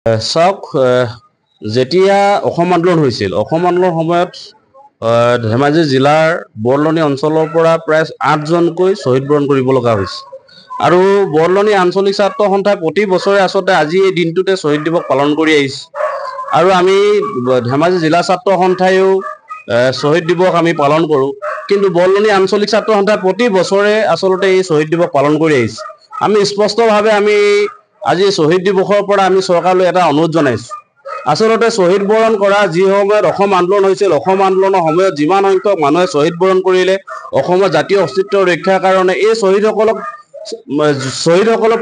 চাওক, যেতিয়া অসম আন্দোলন হৈছিল, অসম আন্দোলনৰ সময়ত ধেমাজি জিলাৰ বৰলনি অঞ্চলৰ পৰা প্ৰায় 8জনকৈ শ্বহীদ বৰণ কৰিব লগা হৈছিল। আৰু বৰলনি আঞ্চলিক ছাত্ৰ সন্থাই প্ৰতি বছৰে আচলতে আজি এই দিনটোতে শ্বহীদ দিৱস পালন কৰি আহিছে। আৰু আমি ধেমাজি জিলা ছাত্ৰ সন্থায়ো শ্বহীদ দিৱস আমি পালন কৰোঁ। কিন্তু বৰলনি আঞ্চলিক ছাত্ৰ সন্থাই প্ৰতি বছৰে আচলতে এই শ্বহীদ দিৱস পালন কৰি আহিছে। আমি স্পষ্টভাৱে আমি আজি শ্বহীদ দিৱসৰ পৰা আমি চৰকাৰলৈ এটা অনুৰোধ জনাইছোঁ। আচলতে শ্বহীদ বৰণ কৰা যি সময়ত অসম আন্দোলন হৈছিল, অসম আন্দোলনৰ সময়ত যিমান সংখ্যক মানুহে শ্বহীদ বৰণ কৰিলে অসমৰ জাতীয় অস্তিত্ব ৰক্ষাৰ কাৰণে, এই শ্বহীদসকলক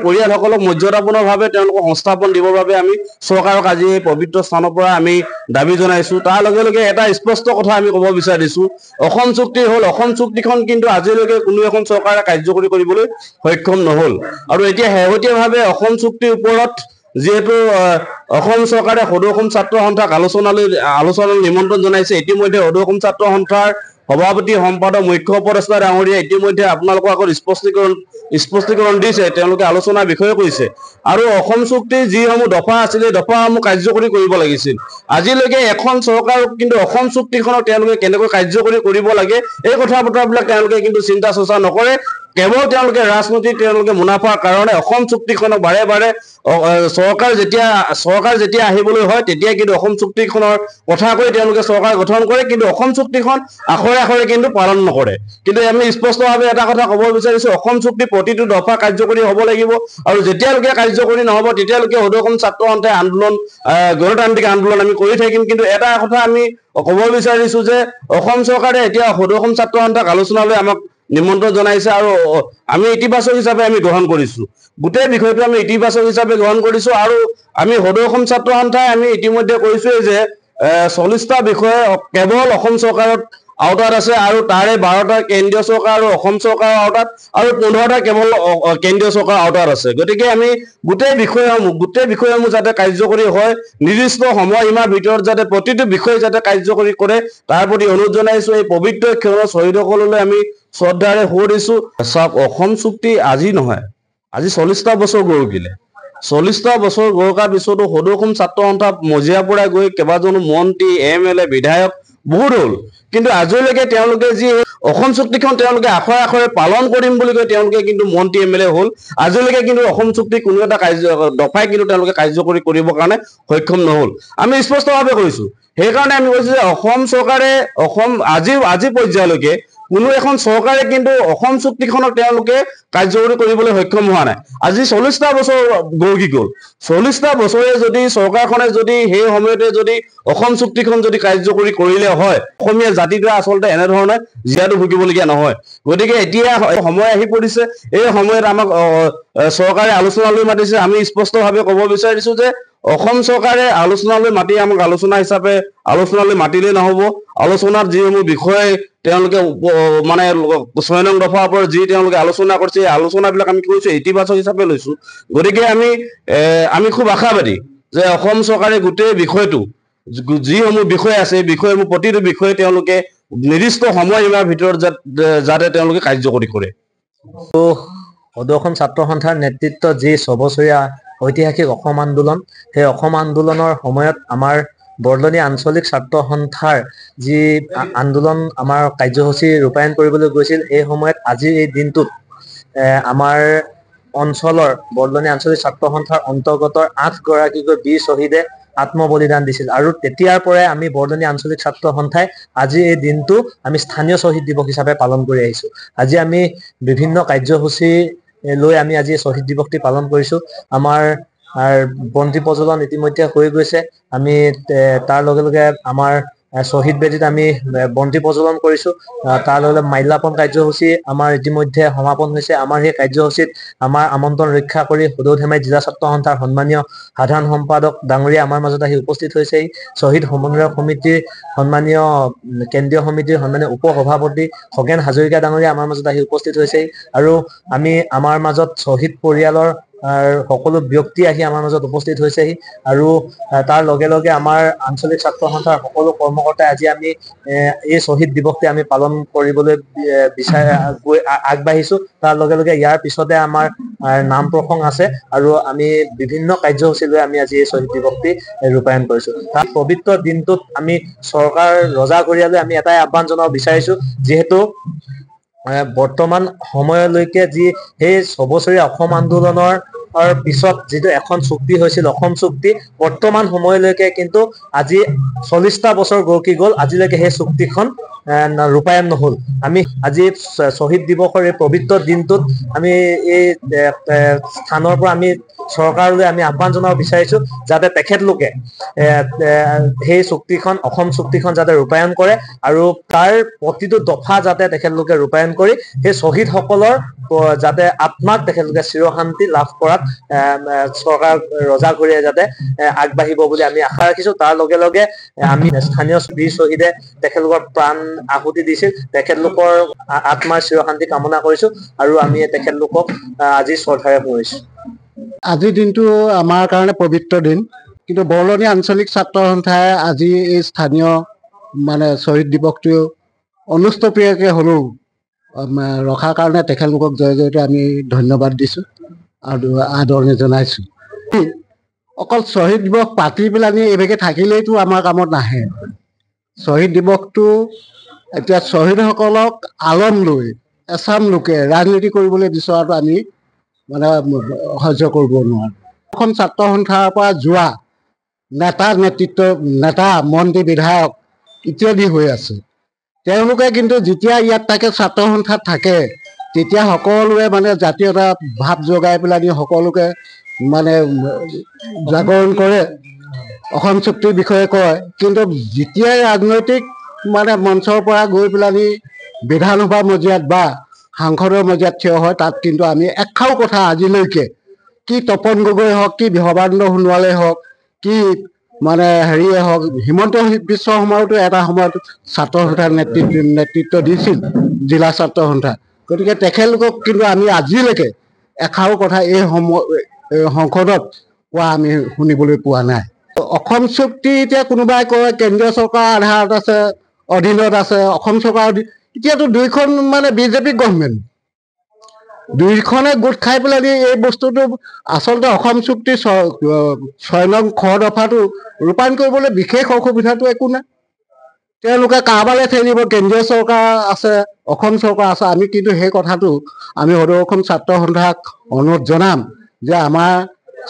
পৰিয়ালসকলক মৰ্যাদাপূৰ্ণভাৱে তেওঁলোকক সংস্থাপন দিবৰ বাবে আমি চৰকাৰক আজি এই পবিত্ৰ স্থানৰ পৰা আমি দাবী জনাইছোঁ। তাৰ লগে লগে এটা স্পষ্ট কথা আমি ক'ব বিচাৰিছোঁ, অসম চুক্তি হ'ল, অসম চুক্তিখন কিন্তু আজিলৈকে কোনো এখন চৰকাৰে কাৰ্যকৰী কৰিবলৈ সক্ষম নহ'ল। আৰু এতিয়া শেহতীয়াভাৱে অসম চুক্তিৰ ওপৰত যিহেতু অসম চৰকাৰে সদৌ অসম ছাত্ৰ সন্থাক আলোচনালৈ নিমন্ত্ৰণ জনাইছে। ইতিমধ্যে সদৌ অসম ছাত্ৰ সন্থাৰ সভাপতি সম্পাদক মুখ্য উপদেষ্টা ডাঙৰীয়াই ইতিমধ্যে আপোনালোকৰ আগত স্পষ্টীকৰণ দিছে, তেওঁলোকে আলোচনাৰ বিষয়ে কৈছে। আৰু অসম চুক্তিৰ যিসমূহ দফা আছিলে, দফাসমূহ কাৰ্যকৰী কৰিব লাগিছিল। আজিলৈকে এখন চৰকাৰ কিন্তু অসম চুক্তিখনক তেওঁলোকে কেনেকৈ কাৰ্যকৰী কৰিব লাগে এই কথা বতৰাবিলাক তেওঁলোকে কিন্তু চিন্তা চৰ্চা নকৰে। কেৱল তেওঁলোকে ৰাজনৈতিক মুনাফাৰ কাৰণে অসম চুক্তিখনক বাৰে বাৰে চৰকাৰ যেতিয়া আহিবলৈ হয় তেতিয়া কিন্তু অসম চুক্তিখনৰ কথা কৈ তেওঁলোকে চৰকাৰ গঠন কৰে, কিন্তু অসম চুক্তিখন আখৰে আখৰে কিন্তু পালন নকৰে। কিন্তু আমি স্পষ্টভাৱে এটা কথা ক'ব বিচাৰিছোঁ, অসম চুক্তি প্ৰতিটো দফা কাৰ্যকৰী হ'ব লাগিব। আৰু যেতিয়ালৈকে কাৰ্যকৰী নহ'ব তেতিয়ালৈকে সদৌ অসম ছাত্ৰ সন্থাই গণতান্ত্ৰিক আন্দোলন আমি কৰি থাকিম। কিন্তু এটা কথা আমি ক'ব বিচাৰিছোঁ যে অসম চৰকাৰে এতিয়া সদৌ অসম ছাত্ৰ সন্থাক আলোচনালৈ আমাক নিমন্ত্ৰণ জনাইছে আৰু আমি ইতিবাচক হিচাপে আমি গ্ৰহণ কৰিছোঁ। গোটেই বিষয়টো আমি ইতিবাচক হিচাপে গ্ৰহণ কৰিছোঁ। আৰু আমি সদৌ অসম ছাত্ৰ সন্থাই আমি ইতিমধ্যে কৈছোঁৱেই যে 40টা বিষয়ে কেৱল অসম চৰকাৰত আওতাত আছে, আৰু তাৰে 12টা কেন্দ্ৰীয় চৰকাৰ আৰু অসম চৰকাৰৰ আওতাত, আৰু 15টা কেৱল কেন্দ্ৰীয় চৰকাৰৰ আওতাত আছে। গতিকে আমি গোটেই বিষয়সমূহ যাতে কাৰ্যকৰী হয়, নিৰ্দিষ্ট সময়সীমাৰ ভিতৰত যাতে প্ৰতিটো বিষয় যাতে কাৰ্যকৰী কৰে, তাৰ প্ৰতি অনুৰোধ জনাইছোঁ। এই পবিত্ৰ ক্ষণত শ্বহীদসকললৈ আমি শ্ৰদ্ধাৰে সোঁৱৰিছোঁ। চাওক, অসম চুক্তি আজি নহয়, আজি 40টা বছৰ গৰুকিলে। 40টা বছৰ গৰকাৰ পিছতো সদৌ অসম ছাত্ৰ সন্থা মজিয়াৰ পৰা গৈ কেইবাজনো মন্ত্ৰী, MLA, বিধায়ক বহুত হ'ল, কিন্তু আজিলৈকে তেওঁলোকে যি অসম চুক্তিখন তেওঁলোকে আখৰে আখৰে পালন কৰিম বুলি কৈ তেওঁলোকে কিন্তু মন্ত্ৰী MLA হ'ল। আজিলৈকে কিন্তু অসম চুক্তিৰ কোনো এটা দফাই কিন্তু তেওঁলোকে কাৰ্যকৰী কৰিবৰ কাৰণে সক্ষম নহ'ল। আমি স্পষ্টভাৱে কৈছোঁ, সেইকাৰণে আমি কৈছোঁ যে অসম চৰকাৰে আজি পৰ্যায়লৈকে কোনো এখন চৰকাৰে কিন্তু অসম চুক্তিখনক তেওঁলোকে কাৰ্যকৰী কৰিবলৈ সক্ষম হোৱা নাই। আজি 40টা বছৰ গৰকি গ'ল। 40টা বছৰে যদি চৰকাৰখনে যদি সেই সময়তে যদি অসম চুক্তিখন যদি কাৰ্যকৰী কৰিলে হয়, অসমীয়া জাতিটোৱে আচলতে এনেধৰণে জীয়াতু ভুগিবলগীয়া নহয়। গতিকে এতিয়া সময় আহি পৰিছে, এই সময়ত আমাক চৰকাৰে আলোচনালৈ মাতিছে। আমি স্পষ্টভাৱে ক'ব বিচাৰিছোঁ যে অসম চৰকাৰে আলোচনালৈ মাতি আমাক আলোচনালৈ মাতিলেই নহ'ব। আলোচনাত যিসমূহ বিষয় তেওঁলোকে 6 নং দফাৰ ওপৰত যি তেওঁলোকে আলোচনা কৰিছে, এই আলোচনাবিলাক আমি কৈছোঁ ইতিবাচক হিচাপে লৈছোঁ। গতিকে আমি খুব আশাবাদী যে অসম চৰকাৰে গোটেই বিষয়টো যিসমূহ বিষয় আছে, এই বিষয়সমূহ প্ৰতিটো বিষয়ে তেওঁলোকে নিৰ্দিষ্ট সময়সীমাৰ ভিতৰত যাতে তেওঁলোকে কাৰ্যকৰী কৰে। সদৌ অসম ছাত্ৰ সন্থাৰ নেতৃত্বত যি 6 বছৰীয়া ঐতিহাসিক অসম আন্দোলন, সেই অসম আন্দোলনৰ সময়ত আমাৰ বৰলনি আঞ্চলিক ছাত্ৰ সন্থাৰ যি আন্দোলন আমাৰ কাৰ্যসূচী ৰূপায়ণ কৰিবলৈ গৈছিল, এই সময়ত আজিৰ এই দিনটোত আমাৰ অঞ্চলৰ বৰলনি আঞ্চলিক ছাত্ৰ সন্থাৰ অন্তৰ্গত 8 গৰাকীকৈ বীৰ শ্বহীদে আত্মবলিদান দিছিল। আৰু তেতিয়াৰ পৰাই আমি বৰলনি আঞ্চলিক ছাত্ৰ সন্থাই আজি এই দিনটো আমি স্থানীয় শ্বহীদ দিৱস হিচাপে পালন কৰি আহিছোঁ। আজি আমি বিভিন্ন কাৰ্যসূচী লৈ আমি আজি শ্বহীদ দিৱসটি পালন কৰিছোঁ। আমাৰ বন্তি প্ৰজ্বলন ইতিমধ্যে হৈ গৈছে। আমি তাৰ লগে লগে আমাৰ শ্বহীদ বেদীত আমি বন্তি প্ৰজ্বলন কৰিছোঁ। তাৰ লগে লগে মাল্যাৰ্পণ কাৰ্যসূচী আমাৰ ইতিমধ্যে সমাপন হৈছে। আমাৰ সেই কাৰ্যসূচীত আমাৰ আমন্ত্ৰণ ৰক্ষা কৰি সদৌ ধেমাজি জিলা ছাত্ৰ সন্থাৰ সন্মানীয় সাধাৰণ সম্পাদক ডাঙৰীয়া আমাৰ মাজত আহি উপস্থিত হৈছে। শ্বহীদ সমন্বয় সমিতিৰ সন্মানীয় কেন্দ্ৰীয় সমিতিৰ সন্মানীয় উপ সভাপতি খগেন হাজৰিকা ডাঙৰীয়া আমাৰ মাজত আহি উপস্থিত হৈছে। আৰু আমি আমাৰ মাজত শ্বহীদ পৰিয়ালৰ সকলো ব্যক্তি আহি আমাৰ মাজত উপস্থিত হৈছেহি আৰু তাৰ লগে লগে আমাৰ আঞ্চলিক ছাত্ৰ সন্থাৰ সকলো কৰ্মকৰ্তাই আজি আমি এই শ্বহীদ দিৱসটি আমি পালন কৰিবলৈ আগবাঢ়িছো। তাৰ লগে লগে ইয়াৰ পিছতে আমাৰ নাম প্ৰসংগ আছে আৰু আমি বিভিন্ন কাৰ্যসূচী লৈ আমি আজি এই শ্বহীদ দিৱসটি ৰূপায়ণ কৰিছো। তাৰ পবিত্ৰ দিনটোত আমি চৰকাৰ ৰজাঘৰীয়ালৈ আমি এটাই আহ্বান জনাব বিচাৰিছো, যিহেতু বৰ্তমান সময়লৈকে যি সেই ছবছৰীয়া অসম আন্দোলনৰ পিছত যিটো এখন চুক্তি হৈছিল অসম চুক্তি, বৰ্তমান সময়লৈকে কিন্তু আজি 40টা বছৰ গৰকি গ'ল, আজিলৈকে সেই চুক্তিখন ৰূপায়ণ নহ'ল। আমি আজি শ্বহীদ দিৱসৰ এই পবিত্ৰ দিনটোত আমি এই স্থানৰ পৰা আমি চৰকাৰলৈ আমি আহ্বান জনাব বিচাৰিছো, যাতে তেখেতলোকে সেই চুক্তিখন অসম চুক্তিখন যাতে ৰূপায়ণ কৰে আৰু তাৰ প্ৰতিটো দফা যাতে তেখেতলোকে ৰূপায়ণ কৰি সেই শ্বহীদসকলৰ যাতে আত্মাক তেখেতলোকে চিৰশান্তি লাভ কৰাত চৰকাৰ ৰজাঘৰীয়াই যাতে আগবাঢ়িব বুলি আমি আশা ৰাখিছো। তাৰ লগে লগে আমি স্থানীয় বীৰ শ্বহীদে তেখেতলোকৰ প্ৰাণ আহুতি দিছিল, তেখেতলোকৰ আত্মাৰ চিৰশান্তি কামনা কৰিছো আৰু আমি তেখেতলোকক আজি শ্ৰদ্ধাৰে সোঁৱৰিছো। আজিৰ দিনটো আমাৰ কাৰণে পবিত্ৰ দিন, কিন্তু বৰলনি আঞ্চলিক ছাত্ৰ সন্থাই আজি এই স্থানীয় শ্বহীদ দিৱসটো অনুষ্ঠপ্ৰিয়কৈ হ'লেও ৰখাৰ কাৰণে তেখেতলোকক জয় জয়তে আমি ধন্যবাদ দিছোঁ আৰু আদৰণি জনাইছোঁ। অকল শ্বহীদ দিৱস পাতি পেলানি এইভাগে থাকিলেইতো আমাৰ কামত নাহে। শ্বহীদ দিৱসটো এতিয়া শ্বহীদসকলক আলম লৈ এচাম লোকে ৰাজনীতি কৰিবলৈ বিচৰাটো আমি সহ্য কৰিব নোৱাৰোঁ। এখন ছাত্ৰ সন্থাৰ পৰা যোৱা নেতা মন্ত্ৰী বিধায়ক ইত্যাদি হৈ আছে, তেওঁলোকে কিন্তু যেতিয়া ইয়াত থাকে ছাত্ৰ সন্থাত থাকে তেতিয়া সকলোৱে জাতীয়তা ভাৱ জগাই পেলাই সকলোকে জাগৰণ কৰে, অসম চুক্তিৰ বিষয়ে কয়। কিন্তু যেতিয়াই ৰাজনৈতিক মঞ্চৰ পৰা গৈ পেলাই বিধানসভা মজিয়াত বা সাংসদৰ মজিয়াত থিয় হয়, তাত কিন্তু আমি এষাৰো কথা আজিলৈকে কি তপন গগৈ হওক, কি সৰ্বানন্দ সোণোৱালেই হওক, কি হেৰিয়ে হওক, হিমন্ত বিশ্ব শৰ্মাওতো এটা সময়ত ছাত্ৰ সন্থাৰ নেতৃত্ব দিছিল, জিলা ছাত্ৰ সন্থা। গতিকে তেখেতলোকক কিন্তু আমি আজিলৈকে এষাৰো কথা এই সংসদত কোৱা আমি শুনিবলৈ পোৱা নাই। অসম চুক্তি এতিয়া কোনোবাই কয় কেন্দ্ৰীয় চৰকাৰৰ আধাৰত আছে, অধীনত আছে, অসম চৰকাৰ এতিয়াতো দুইখন বিজেপি গভৰ্ণমেণ্ট, দুইখনে গোট খাই পেলাই এই বস্তুটো আচলতে অসম চুক্তি 6 নং খ দফাটো ৰূপায়ণ কৰিবলৈ বিশেষ অসুবিধাটো একো নাই। তেওঁলোকে কাৰোবালৈ ঠেলিব, কেন্দ্ৰীয় চৰকাৰ আছে, অসম চৰকাৰ আছে। আমি কিন্তু সেই কথাটো আমি সদৌ অসম ছাত্ৰ সন্থাক অনুৰোধ জনাম যে আমাৰ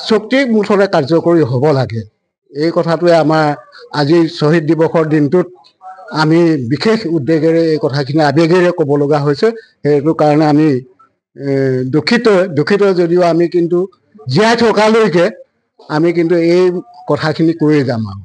চুক্তি মুঠতে কাৰ্যকৰী হ'ব লাগে। এই কথাটোৱে আমাৰ আজি শ্বহীদ দিৱসৰ দিনটোত আমি বিশেষ উদ্বেগেৰে এই কথাখিনি আৱেগেৰে ক'ব লগা হৈছে। সেইটো কাৰণে আমি দুখিত যদিও আমি কিন্তু জীয়াই থকালৈকে আমি কিন্তু এই কথাখিনি কৈয়ে যাম আৰু।